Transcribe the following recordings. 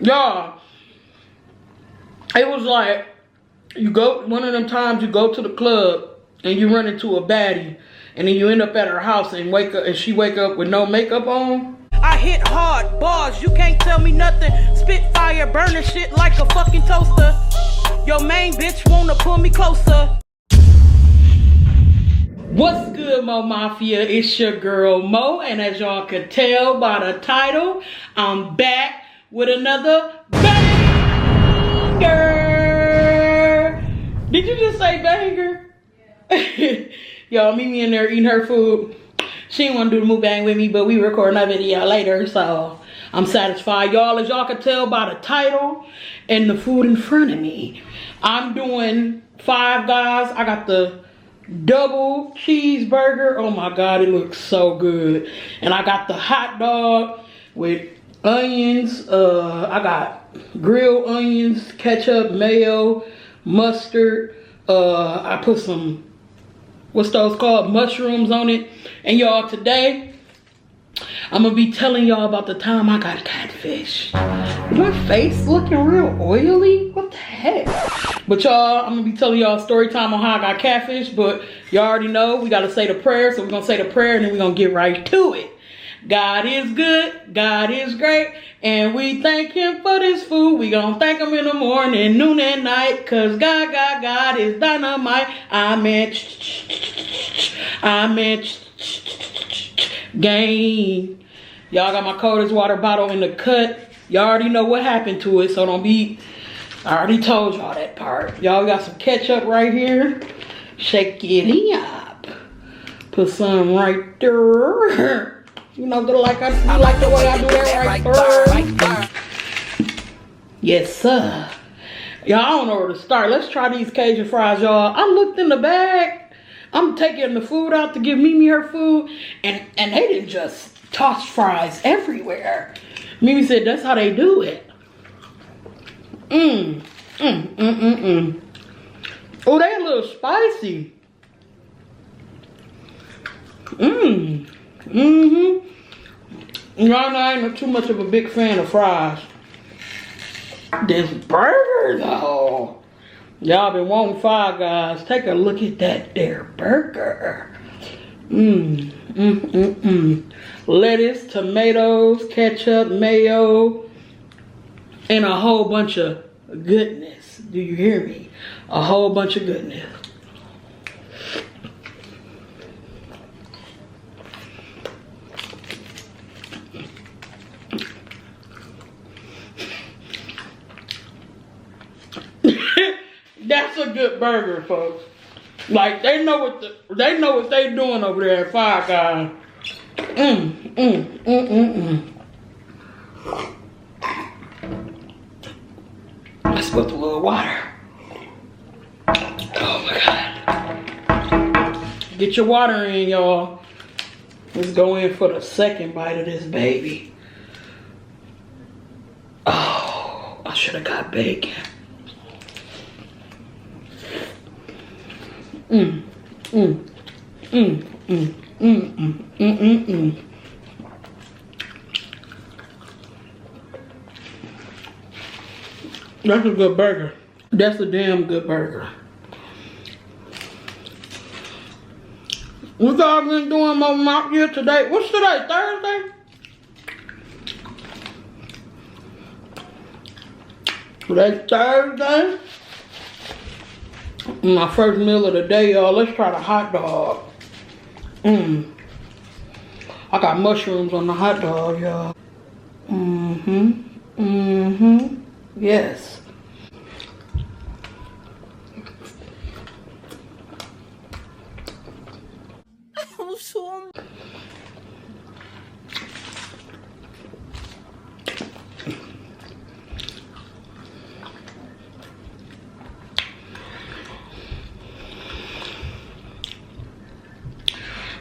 Y'all, it was like, you go, one of them times you go to the club and you run into a baddie and then you end up at her house and wake up and she wake up with no makeup on. I hit hard, bars, you can't tell me nothing. Spit fire, burning shit like a fucking toaster. Your main bitch wanna pull me closer. What's good, Mo Mafia? It's your girl Mo, and as y'all could tell by the title, I'm back with another banger. Did you just say banger? Yeah. Y'all, meet me in there eating her food. She didn't want to do the mukbang with me, but we recording that video later, so I'm satisfied. Y'all, as y'all could tell by the title and the food in front of me, I'm doing Five Guys. I got the double cheeseburger. Oh my God, it looks so good. And I got the hot dog with onions. I got grilled onions, ketchup, mayo, mustard. I put some, what's those called, mushrooms on it. And y'all, today I'm gonna be telling y'all about the time I got catfished. My face looking real oily. What the heck? But y'all, I'm gonna be telling y'all story time on how I got catfished. But y'all already know we gotta say the prayer. So we're gonna say the prayer and then we're gonna get right to it. God is good, God is great, and we thank him for this food. We gonna thank him in the morning, noon, and night, cause God is dynamite. I meant gain. Y'all got my Coldest water bottle in the cut. Y'all already know what happened to it, so don't be, I already told y'all that part. Y'all got some ketchup right here. Shake it up. Put some right there. You know, you like the way I do that right there. Yes, sir. Y'all, I don't know where to start. Let's try these Cajun fries, y'all. I looked in the bag. I'm taking the food out to give Mimi her food, and they didn't just toss fries everywhere. Mimi said that's how they do it. Oh, they a little spicy. Y'all know I ain't too much of a big fan of fries. This burger though. Y'all been wanting Five Guys. Take a look at that there burger. Lettuce, tomatoes, ketchup, mayo, and a whole bunch of goodness. Do you hear me? A whole bunch of goodness. That's a good burger, folks. Like they know what they doing over there at Five Guys. Let's put a little water. Oh my God. Get your water in, y'all. Let's go in for the second bite of this baby. Oh, I should have got bacon. That's a good burger. That's a damn good burger. What y'all been doing on out here today? What's today? Thursday? Today's Thursday. My first meal of the day, y'all. Let's try the hot dog. I got mushrooms on the hot dog, y'all. Yes.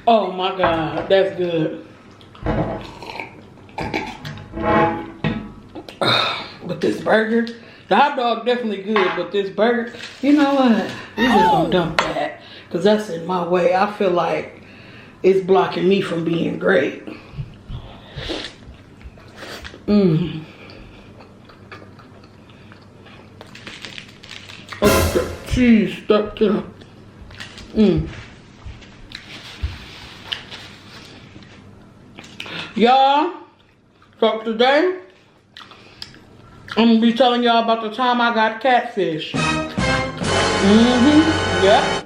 Oh my God, that's good. But this burger, the hot dog definitely good, but this burger, you know what? We just gonna dump that, cause that's in my way. I feel like it's blocking me from being great. cheese stuck to them. Y'all, so today, I'm gonna be telling y'all about the time I got catfish. Yep.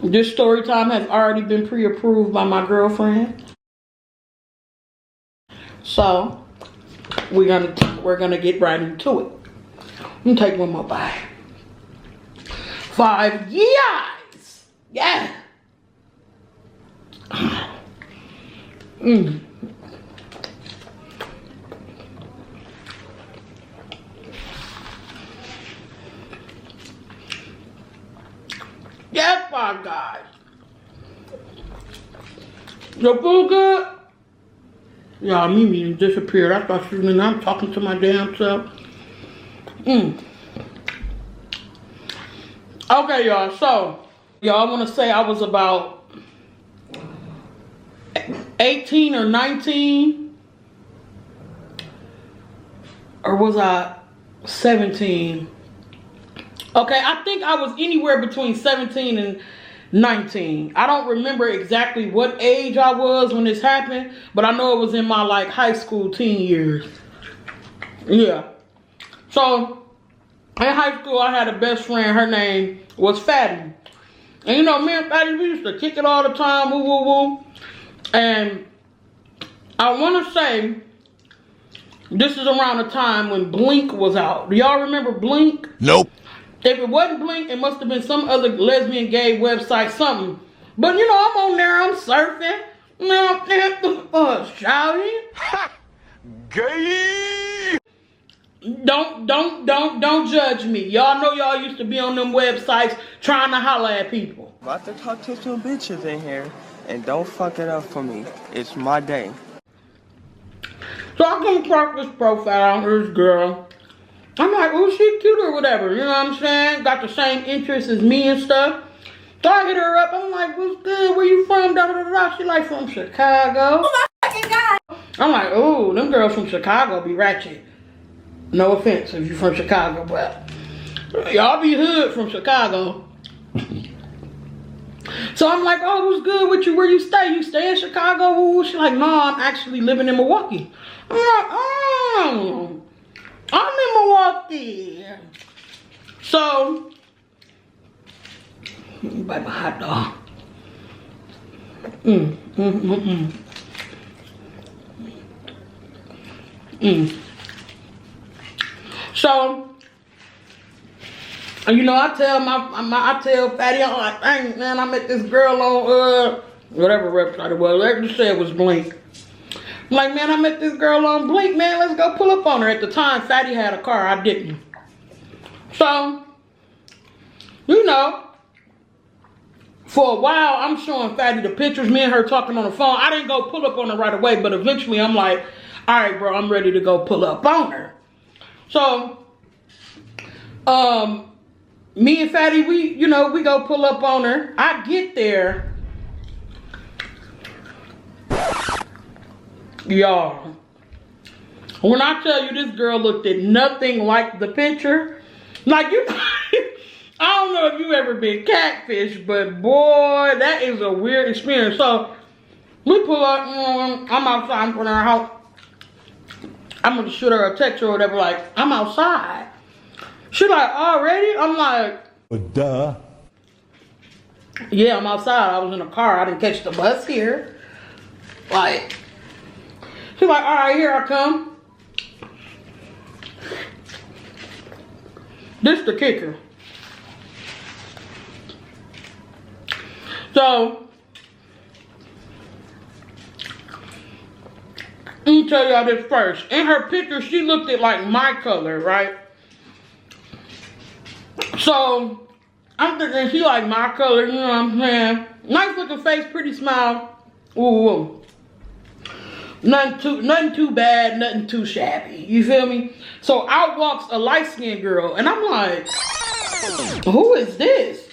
This story time has already been pre-approved by my girlfriend. So, we're gonna get right into it. Let me take one more bite. 5 years! Yeah! Yes, my God. The food good? Y'all, Mimi disappeared. I thought she was in there. I'm talking to my damn self. Okay, y'all. So, y'all want to say I was about 18 or 19? Or was I 17? Okay, I think I was anywhere between 17 and 19. I don't remember exactly what age I was when this happened, but I know it was in my like high school teen years. Yeah. So, in high school, I had a best friend. Her name was Fatty. And you know, me and Fatty, we used to kick it all the time, woo, woo, woo. And I want to say, this is around the time when Blink was out. Do y'all remember Blink? Nope. If it wasn't Blink, it must have been some other lesbian gay website, something. But you know, I'm on there, I'm surfing. You know, shouting. Ha! Gay! Don't judge me. Y'all know y'all used to be on them websites trying to holler at people. About to talk to some bitches in here, and don't fuck it up for me. It's my day. So I come across this profile, this girl. I'm like, oh, she cute or whatever, you know what I'm saying? Got the same interests as me and stuff. So I hit her up, I'm like, what's good? Where you from? Da, da, da, da. She like, from Chicago. Oh my fucking God. I'm like, oh, them girls from Chicago be ratchet. No offense if you from Chicago, but y'all be hood from Chicago. So I'm like, oh, what's good with you? Where you stay? You stay in Chicago? Ooh. She like, no, I'm actually living in Milwaukee. I'm like, oh. I'm in Milwaukee. So, let me bite my hot dog. So, you know, I tell Fatty, I'm like, dang, man, I met this girl on, whatever website it was. Let's just say it was Blink. I'm like, man, I met this girl on Blink, man, let's go pull up on her. At the time, Fatty had a car, I didn't. So, you know, for a while, I'm showing Fatty the pictures, me and her talking on the phone. I didn't go pull up on her right away, but eventually I'm like, all right, bro, I'm ready to go pull up on her. So, me and Fatty, we go pull up on her. I get there. Y'all, when I tell you this girl looked at nothing like the picture, like you, I don't know if you ever been catfished, but boy, that is a weird experience. So we pull up, I'm outside in front of her house. I'm gonna shoot her a text or whatever, like, I'm outside. She like, already? I'm like, duh. Yeah, I'm outside. I was in a car. I didn't catch the bus here. Like, she's like, all right, here I come. This the kicker. So, let me tell y'all this first. In her picture, she looked at like my color, right? So, I'm thinking she like my color, you know what I'm saying? Nice looking face, pretty smile. Ooh. Nothing too bad, nothing too shabby. You feel me? So out walks a light-skinned girl, and I'm like, who is this?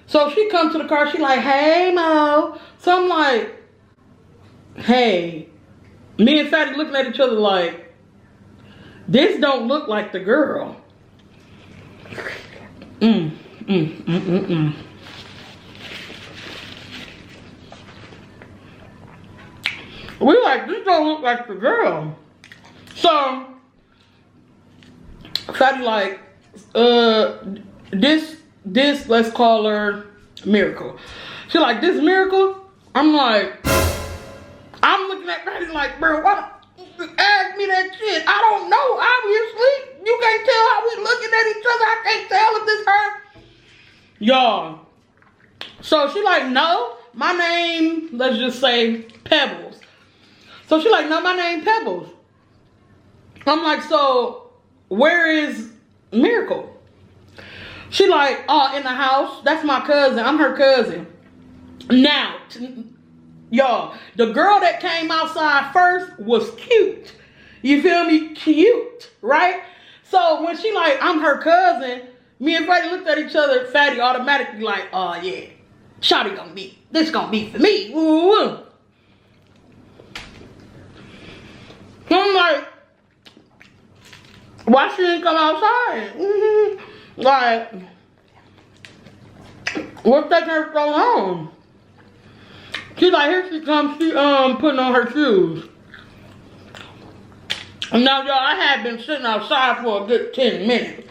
So she comes to the car, she like, hey, Mo. So I'm like, hey. Me and Fatty looking at each other like, this don't look like the girl. We like, this don't look like the girl. So, Fatty like, this, let's call her Miracle. She like, this Miracle? I'm like, I'm looking at Fatty like, bro, what? Ask me that shit. I don't know, obviously. You can't tell how we looking at each other. I can't tell if this her. Y'all. So she like, no, my name, let's just say Pebbles. So she like, no, my name Pebbles. I'm like, so where is Miracle? She like, oh, in the house. That's my cousin. I'm her cousin. Now, y'all, the girl that came outside first was cute. You feel me? Cute, right? So when she like, I'm her cousin, me and Fatty looked at each other. Fatty automatically like, oh yeah, Shawty gonna be, this gonna be for me. Ooh. I'm like, why she didn't come outside? Like, what's taking her so long? She's like, here she comes, she putting on her shoes. Now y'all, I had been sitting outside for a good 10 minutes.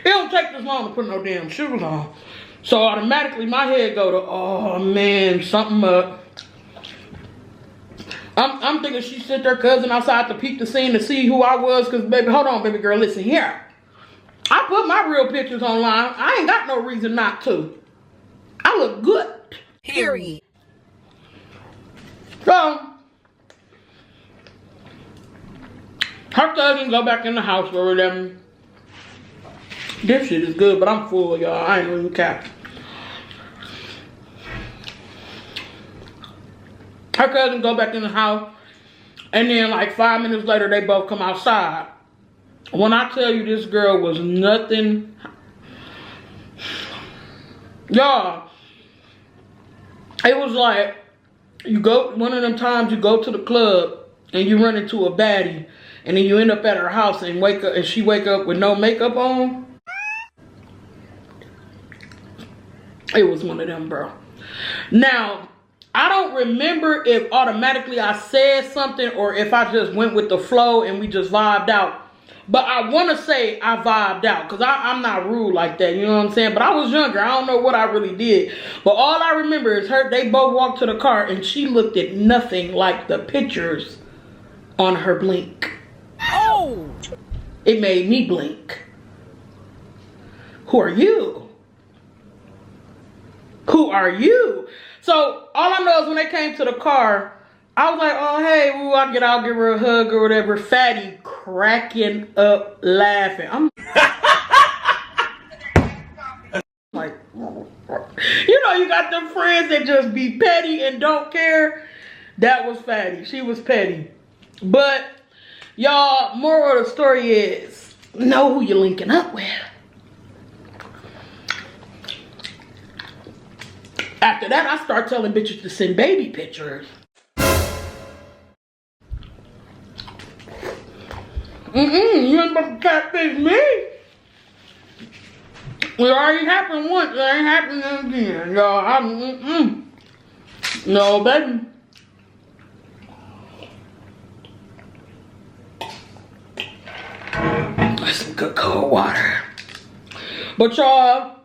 It don't take this long to put no damn shoes on. So automatically my head go to, oh man, something up. I'm thinking she sent her cousin outside to peek the scene to see who I was, cause baby, hold on, baby girl, listen here. I put my real pictures online. I ain't got no reason not to. I look good. Period. So, her cousin go back in the house with them. This shit is good, but I'm full, y'all. I ain't really cap. Her cousin go back in the house, and then like 5 minutes later, they both come outside. When I tell you this girl was nothing, y'all, it was like, you go, one of them times you go to the club and you run into a baddie, and then you end up at her house and wake up, and she wake up with no makeup on. It was one of them, bro. Now, I don't remember if automatically I said something or if I just went with the flow and we just vibed out. But I want to say I vibed out, because I'm not rude like that, you know what I'm saying? But I was younger. I don't know what I really did. But all I remember is they both walked to the car and she looked at nothing like the pictures on her blink. Oh! It made me blink. Who are you? Who are you? So all I know is when they came to the car, I was like, oh, hey, ooh, I'll give her a hug or whatever. Fatty cracking up laughing. I'm like, you know, you got them friends that just be petty and don't care. That was Fatty. She was petty. But, y'all, moral of the story is, know who you're linking up with. After that, I start telling bitches to send baby pictures. You ain't about to catfish me. It already happened once. It ain't happening again, y'all. No, baby. That's some good cold water. But y'all,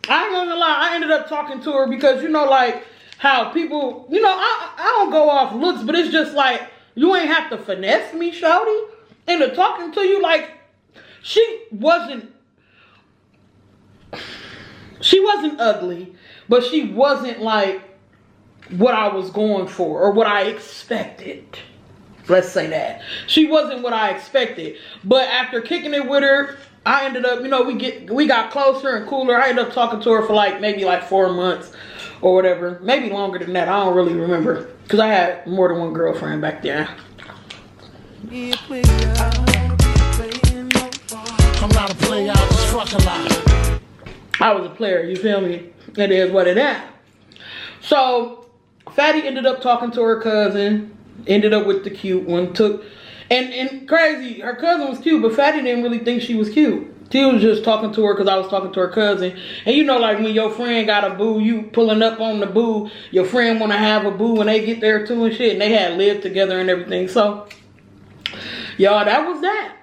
I ain't gonna lie, I ended up talking to her because, you know, like how people, you know, I don't go off looks, but it's just like, you ain't have to finesse me, shawty, into talking to you. Like, she wasn't ugly, but she wasn't like what I was going for or what I expected. Let's say that. She wasn't what I expected. But after kicking it with her, I ended up, you know, we got closer and cooler. I ended up talking to her for like maybe like 4 months or whatever. Maybe longer than that. I don't really remember. Because I had more than one girlfriend back then. I'm not a player, I was fuck a lot. I was a player, you feel me? It is what it is. So, Fatty ended up talking to her cousin. Ended up with the cute one. And crazy, her cousin was cute, but Fatty didn't really think she was cute. She was just talking to her because I was talking to her cousin. And you know, like when your friend got a boo, you pulling up on the boo. Your friend want to have a boo when they get there too and shit. And they had lived together and everything. So, y'all, that was that.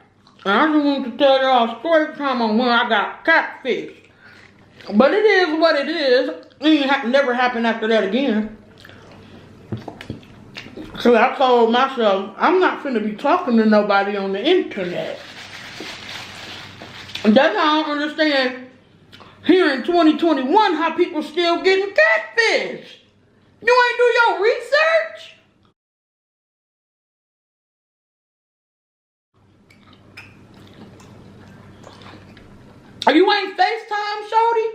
And I just wanted to tell y'all a story time on when I got catfished. But it is what it is. It never happened after that again. So I told myself, I'm not finna be talking to nobody on the internet. And that's how I don't understand here in 2021 how people still getting catfished. You ain't do your research? Or you ain't FaceTime, shorty?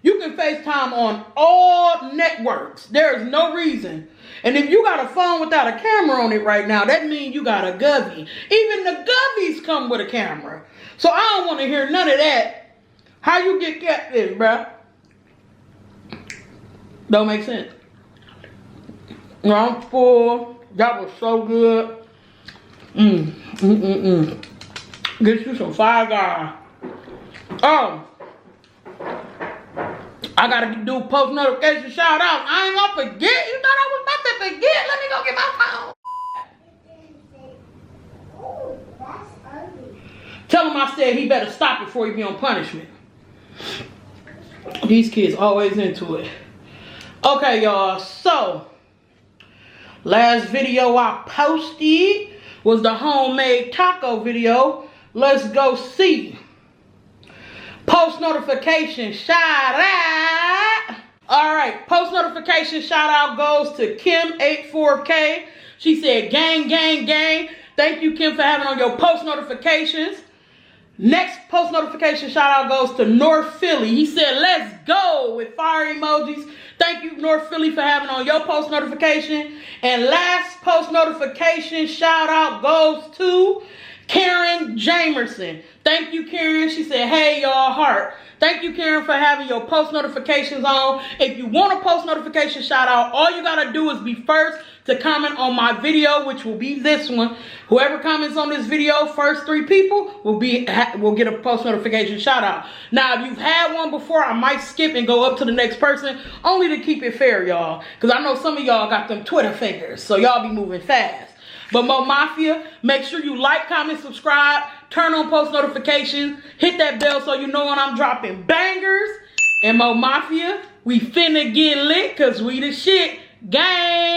You can FaceTime on all networks. There is no reason. And if you got a phone without a camera on it right now, that means you got a govy. Even the govies come with a camera. So I don't want to hear none of that. How you get catfish, bruh? Don't make sense. No, I'm full. That was so good. Get you some Five Guys. Oh, I gotta do post notification shout out. I ain't gonna forget. You thought I was about to forget? Let me go get my phone. Tell him I said he better stop it before he be on punishment. These kids always into it. Okay, y'all. So, last video I posted was the homemade taco video. Let's go see. Post notification shout out. Alright, post notification shout out goes to Kim84K. She said, gang, gang, gang. Thank you, Kim, for having on your post notifications. Next post notification shout out goes to North Philly. He said, let's go, with fire emojis. Thank you, North Philly, for having on your post notification. And last post notification shout out goes to Karen Jamerson. Thank you, Karen. She said, hey, y'all, heart. Thank you, Karen, for having your post notifications on. If you want a post notification shout out, all you got to do is be first to comment on my video, which will be this one. Whoever comments on this video, first 3 people will get a post notification shout out. Now, if you've had one before, I might skip and go up to the next person, only to keep it fair, y'all. Because I know some of y'all got them Twitter fingers, so y'all be moving fast. But Mo Mafia, make sure you like, comment, subscribe, turn on post notifications, hit that bell so you know when I'm dropping bangers. And Mo Mafia, we finna get lit because we the shit. Gang!